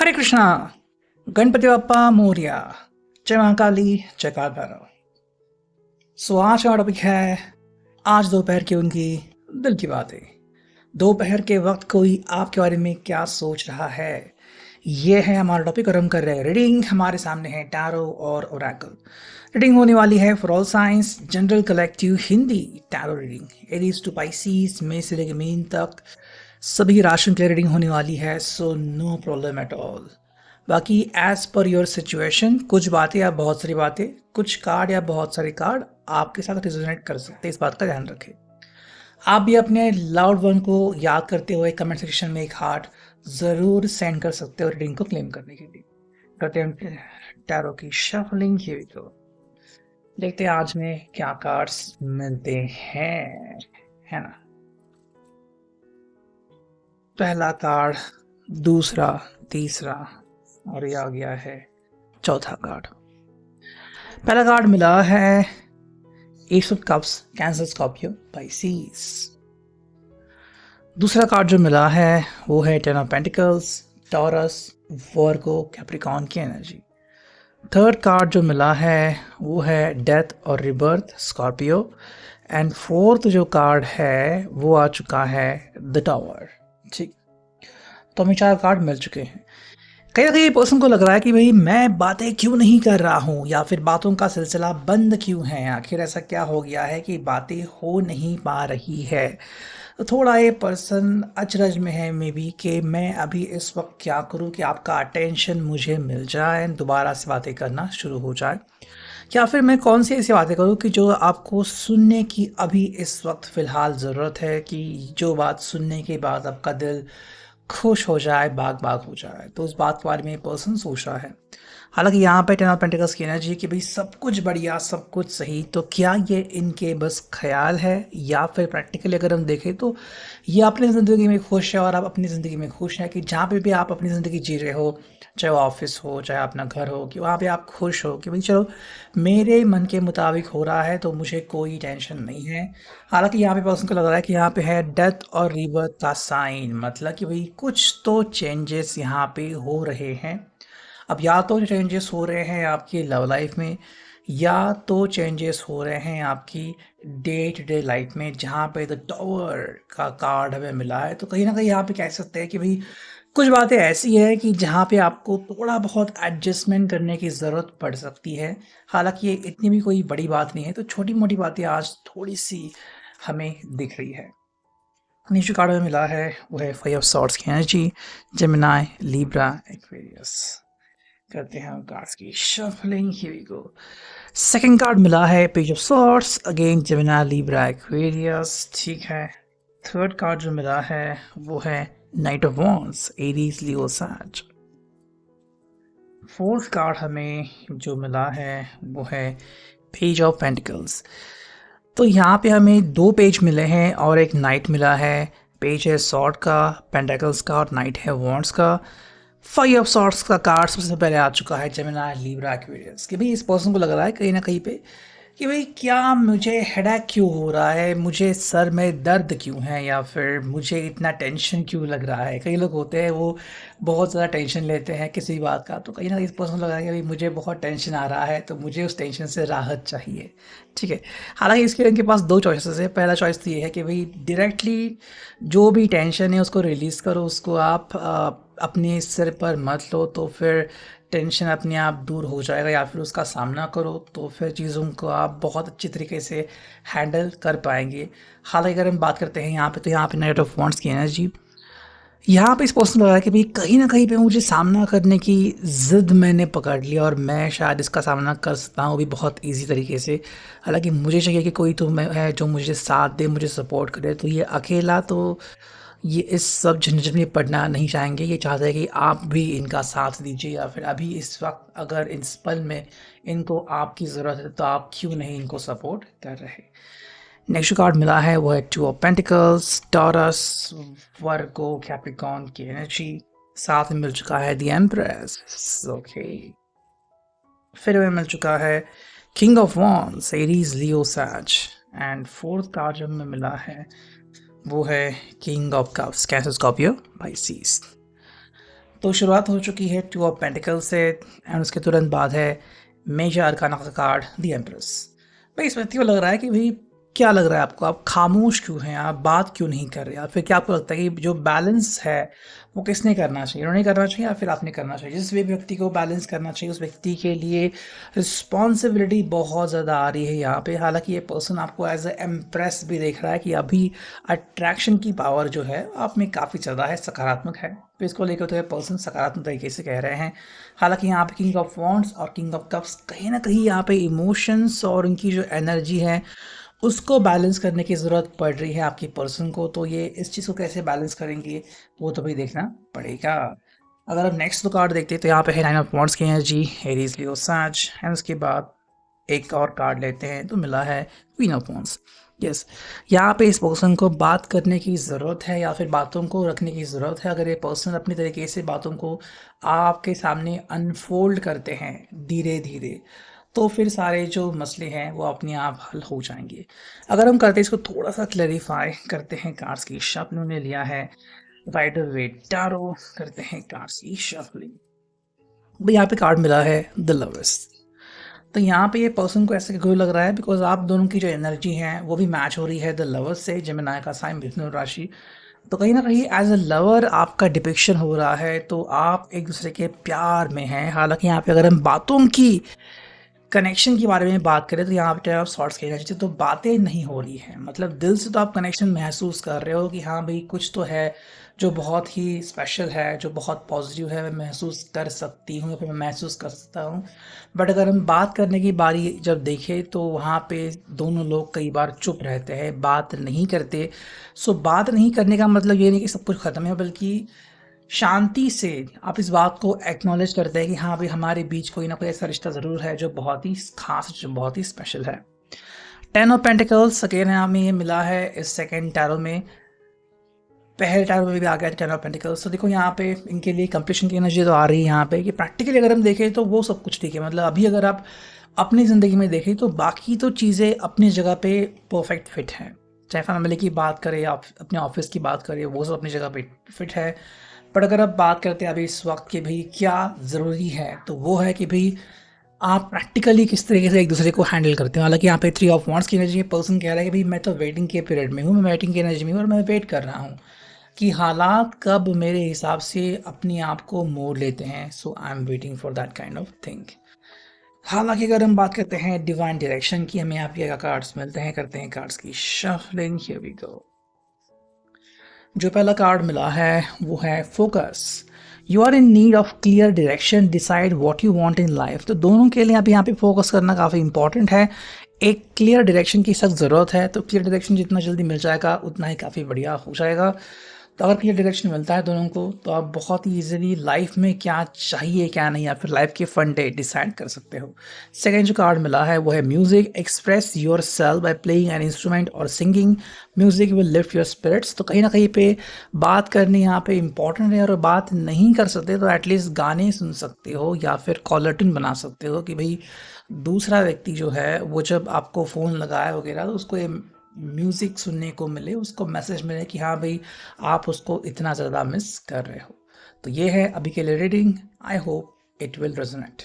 हरे कृष्णा। गणपति बप्पा मोरया। जय महाकाली, जय काल भैरव। आज का टॉपिक है आज दोपहर की उनकी दिल की बातें। दोपहर के वक्त कोई आपके बारे में क्या सोच रहा है, ये है हमारा टॉपिक और हम कर रहे हैं रीडिंग। हमारे सामने है टैरो और ओरेकल। रीडिंग होने वाली है for all signs general collective Hindi tarot reading Aries to Pisces में से लेकर मीन तक सभी राशियों के लिए रीडिंग होने वाली है, so no problem at all. बाकी एज पर योर सिचुएशन कुछ बातें या बहुत सारी बातें, कुछ कार्ड या बहुत सारे कार्ड आपके साथ रिजोनेट कर सकते हैं, इस बात का ध्यान रखें। आप भी अपने लव्ड वन को याद करते हुए कमेंट सेक्शन में एक हार्ट ज़रूर सेंड कर सकते हो रीडिंग को क्लेम करने के लिए। करते हैं टैरो की शफलिंग। हियर वी गो। देखते हैं आज में क्या कार्ड्स मिलते हैं, है ना। पहला कार्ड, दूसरा, तीसरा और ये आ गया है चौथा कार्ड। पहला कार्ड मिला है S of cups, cancer, Scorpio, Pisces. दूसरा कार्ड जो मिला है वो है ten of pentacles, taurus, Virgo, Capricorn की एनर्जी। थर्ड कार्ड जो मिला है वो है डेथ और रिबर्थ, स्कॉर्पियो। एंड फोर्थ जो कार्ड है वो आ चुका है द टावर। ठीक, तो हमें 4 कार्ड मिल चुके हैं। कहीं ना कहीं पर्सन को लग रहा है कि भाई मैं बातें क्यों नहीं कर रहा हूँ, या फिर बातों का सिलसिला बंद क्यों है, आखिर ऐसा क्या हो गया है कि बातें हो नहीं पा रही है। तो थोड़ा ये पर्सन अचरज में है मे बी कि मैं अभी इस वक्त क्या करूँ कि आपका अटेंशन मुझे मिल जाए, दोबारा से बातें करना शुरू हो जाए, या फिर मैं कौन सी ऐसी बातें करूँ कि जो आपको सुनने की अभी इस वक्त फ़िलहाल ज़रूरत है, कि जो बात सुनने के बाद आपका दिल खुश हो जाए, बाग बाग हो जाए। तो उस बात के बारे में पर्सन सोच रहा है। हालांकि यहाँ पे टेन ऑफ पेंटिकल्स की एनर्जी है कि भाई सब कुछ बढ़िया, सब कुछ सही। तो क्या ये इनके बस ख्याल है, या फिर प्रैक्टिकली अगर हम देखें तो ये अपनी ज़िंदगी में खुश है और आप अपनी ज़िंदगी में खुश हैं, कि जहाँ पे भी आप अपनी ज़िंदगी जी रहे हो, चाहे वो ऑफिस हो चाहे अपना घर हो, कि वहाँ पे आप खुश हो कि भाई चलो मेरे मन के मुताबिक हो रहा है तो मुझे कोई टेंशन नहीं है। हालांकि यहाँ पे पर्सन को लग रहा है कि यहाँ पे है डेथ और रीबर्थ का साइन, मतलब कि भाई कुछ तो चेंजेस यहाँ पे हो रहे हैं। अब या तो चेंजेस हो रहे हैं आपकी लव लाइफ में, या तो चेंजेस हो रहे हैं आपकी डे टू डे लाइफ में, जहाँ पे द टावर का कार्ड हमें मिला है। तो कहीं ना कहीं यहाँ पे कह सकते हैं कि भाई कुछ बातें ऐसी है कि जहाँ पे आपको थोड़ा बहुत एडजस्टमेंट करने की ज़रूरत पड़ सकती है। हालांकि ये इतनी भी कोई बड़ी बात नहीं है, तो छोटी मोटी बातें आज थोड़ी सी हमें दिख रही है। नीचे कार्ड में मिला है वो है 5 ऑफ सॉर्ड्स की एनर्जी, जेमिनी, लिब्रा, एक्वेरियस। करते हैं कार्ड्स की shuffling. Here we go. Second card मिला है page of swords, again Gemini, Libra, Aquarius. ठीक है। थर्ड कार्ड जो मिला है वो है knight of wands, Aries, Leo, सैज। फोर्थ कार्ड हमें जो मिला है वो है पेज ऑफ पेंटिकल्स। तो यहाँ पे हमें 2 पेज मिले हैं और एक नाइट मिला है। पेज है सॉर्ड का, पेंटिकल्स का, और नाइट है वॉन्ड्स का। 5 ऑफ सॉर्ड्स का कार्ड सबसे पहले आ चुका है जेमिनी, लिब्रा, एक्वेरियस। कि भाई इस पर्सन को लग रहा है कहीं ना कहीं पे कि भाई क्या मुझे हेडेक क्यों हो रहा है, मुझे सर में दर्द क्यों है, या फिर मुझे इतना टेंशन क्यों लग रहा है। कई लोग होते हैं वो बहुत ज़्यादा टेंशन लेते हैं किसी बात का, तो कहीं ना कहीं इस पर्सन को लग रहा है कि भाई मुझे बहुत टेंशन आ रहा है, तो मुझे उस टेंशन से राहत चाहिए। ठीक है। हालांकि इसके लिए इनके पास 2 चॉइसेस है। पहला चॉइस तो ये है कि भाई डायरेक्टली जो भी टेंशन है उसको रिलीज़ करो, उसको आप अपने सिर पर मत लो, तो फिर टेंशन अपने आप दूर हो जाएगा, या फिर उसका सामना करो तो फिर चीज़ों को आप बहुत अच्छी तरीके से हैंडल कर पाएंगे। हालांकि अगर हम बात करते हैं यहाँ पे, तो यहाँ पे नाइट ऑफ वॉन्ड्स की एनर्जी, यहाँ पे इस पर्सन लग रहा है कि भाई कहीं ना कहीं पे मुझे सामना करने की ज़िद मैंने पकड़ लिया और मैं शायद इसका सामना कर सकता हूँ भी बहुत इजी तरीके से। हालांकि मुझे चाहिए कि कोई तो मैं है जो मुझे साथ दे, मुझे सपोर्ट करे। तो ये अकेला तो ये इस सब झंझट में पड़ना नहीं चाहेंगे। ये चाहते हैं कि आप भी इनका साथ दीजिए, या फिर अभी इस वक्त अगर इस पल में इनको आपकी ज़रूरत है तो आप क्यों नहीं इनको सपोर्ट कर रहे। नेक्स्ट कार्ड मिला है वो है 2 of pentacles, taurus, Virgo, Capricorn की एनर्जी। साथ में मिल चुका है द एम्प्रेस। ओके। फिर हमें मिल चुका है king of wands, Aries, Leo, सैज। एंड फोर्थ कार्ड जो हमें मिला है वो है king of cups, cancer, Scorpio, Pisces. तो शुरुआत हो चुकी है 2 ऑफ पेंटिकल्स से एंड उसके तुरंत बाद है मेजर अरकाना का कार्ड द एम्प्रेस। भाई इस व्यक्ति को लग रहा है कि भाई क्या लग रहा है आपको, आप खामोश क्यों हैं, आप बात क्यों नहीं कर रहे, या फिर क्या आपको लगता है कि जो बैलेंस है वो किसने करना चाहिए, उन्होंने करना चाहिए या फिर आपने करना चाहिए। जिस भी व्यक्ति को बैलेंस करना चाहिए उस व्यक्ति के लिए रिस्पॉन्सिबिलिटी बहुत ज़्यादा आ रही है यहाँ पे। हालांकि ये पर्सन आपको एज ए एम्प्रेस भी देख रहा है कि अभी अट्रैक्शन की पावर जो है आप में काफ़ी ज़्यादा है, सकारात्मक है। तो इसको लेकर तो ये पर्सन सकारात्मक तरीके से कह रहे हैं। हालांकि यहाँ पे किंग ऑफ वॉन्ड्स और किंग ऑफ कप्स कहीं ना कहीं यहाँ पे इमोशंस और उनकी जो एनर्जी है उसको बैलेंस करने की ज़रूरत पड़ रही है आपकी पर्सन को। तो ये इस चीज़ को कैसे बैलेंस करेंगे वो तो भाई देखना पड़ेगा। अगर आप नेक्स्ट कार्ड देखते हैं तो यहाँ पे है 9 ऑफ वॉन्ड्स की एनर्जी, एरीज लियो सैज, एंड उसके बाद एक और कार्ड लेते हैं तो मिला है क्वीन ऑफ वॉन्ड्स। यस, यहाँ पे इस पर्सन को बात करने की ज़रूरत है या फिर बातों को रखने की ज़रूरत है। अगर ये पर्सन अपनी तरीके से बातों को आपके सामने अनफोल्ड करते हैं धीरे धीरे तो फिर सारे जो मसले हैं वो अपने आप हल हो जाएंगे। अगर हम करते हैं इसको थोड़ा सा क्लैरिफाई करते हैं, कार्ड्स की शफल ने लिया है राइडर वे टारो, करते हैं कार्ड्स की शफलिंग। भाई यहाँ पे कार्ड मिला है द लवर्स। तो यहाँ पे ये पर्सन को ऐसे क्यों लग रहा है, बिकॉज आप दोनों की जो एनर्जी है वो भी मैच हो रही है द लवर्स से, जेमिनी का साइन मिथुन राशि। तो कहीं ना कहीं एज अ लवर आपका डिपिक्शन हो रहा है, तो आप एक दूसरे के प्यार में हैं। हालांकि यहाँ पे अगर हम बातों की कनेक्शन के बारे में बात करें तो यहाँ पे आप शॉर्ट्स कहना चाहिए, तो बातें नहीं हो रही हैं, मतलब दिल से तो आप कनेक्शन महसूस कर रहे हो कि हाँ भाई कुछ तो है जो बहुत ही स्पेशल है, जो बहुत पॉजिटिव है, मैं महसूस कर सकती हूँ या फिर मैं महसूस कर सकता हूँ। बट अगर हम बात करने की बारी जब देखें तो वहाँ पे दोनों लोग कई बार चुप रहते हैं, बात नहीं करते। सो बात नहीं करने का मतलब ये नहीं कि सब कुछ ख़त्म है, बल्कि शांति से आप इस बात को एक्नॉलेज करते हैं कि हाँ भाई हमारे बीच कोई ना कोई ऐसा रिश्ता ज़रूर है जो बहुत ही खास, जो बहुत ही स्पेशल है। 10 ऑफ पेंटिकल्स अगेन हमें ये मिला है इस सेकेंड टैरो में, पहले टैरो में भी आ गया 10 ऑफ पेंटिकल्स। तो देखो यहाँ पे इनके लिए कंप्लीशन की एनर्जी तो आ रही है यहाँ पे कि प्रैक्टिकली अगर हम देखें तो वो सब कुछ ठीक है। मतलब अभी अगर आप अपनी ज़िंदगी में देखें तो बाकी तो चीज़ें अपनी जगह पे परफेक्ट फिट हैं। चाहे फैमिली की बात करें या अपने ऑफिस की बात करें, वो सब अपनी जगह पे फिट है। बट अगर आप बात करते हैं अभी इस वक्त कि भाई क्या ज़रूरी है, तो वो है कि भाई आप प्रैक्टिकली किस तरीके से एक दूसरे को हैंडल करते हो। हालांकि यहाँ पे 3 ऑफ वॉन्ड्स की एनर्जी पर्सन कह रहा है कि भाई मैं तो वेटिंग के पीरियड में हूँ, मैं वेटिंग की एनर्जी में हूँ और मैं वेट कर रहा हूँ कि हालात कब मेरे हिसाब से अपने आप को मोड़ लेते हैं। So I am waiting for that kind of thing. हालांकि अगर हम बात करते हैं डिवाइन डायरेक्शन की, हमें यहाँ पे कार्ड्स मिलते हैं, करते हैं कार्ड्स की शफलिंग। हियर वी गो। जो पहला कार्ड मिला है वो है focus. You are in need of clear direction, decide what you want in life. तो दोनों के लिए आप यहाँ पे फोकस करना काफ़ी इंपॉर्टेंट है। एक क्लियर डायरेक्शन की सख्त ज़रूरत है, तो क्लियर डायरेक्शन जितना जल्दी मिल जाएगा उतना ही काफ़ी बढ़िया हो जाएगा। तो अगर क्लियर डायरेक्शन मिलता है दोनों को तो आप बहुत ही ईजिली लाइफ में क्या चाहिए क्या नहीं, या फिर लाइफ के फंडे डिसाइड कर सकते हो। सेकेंड जो कार्ड मिला है वो है music. Express yourself by playing an instrument और singing, music will lift your spirits. तो कहीं ना कहीं पे बात करनी यहाँ पे इंपॉर्टेंट है, और बात नहीं कर सकते तो एटलीस्ट गाने सुन सकते हो या फिर कॉलर ट्यून बना सकते हो कि भाई दूसरा व्यक्ति जो है वो जब आपको फ़ोन लगाए वगैरह तो उसको ये म्यूज़िक सुनने को मिले, उसको मैसेज मिले कि हाँ भाई आप उसको इतना ज़्यादा मिस कर रहे हो। तो ये है अभी के लिए reading. I hope it will resonate.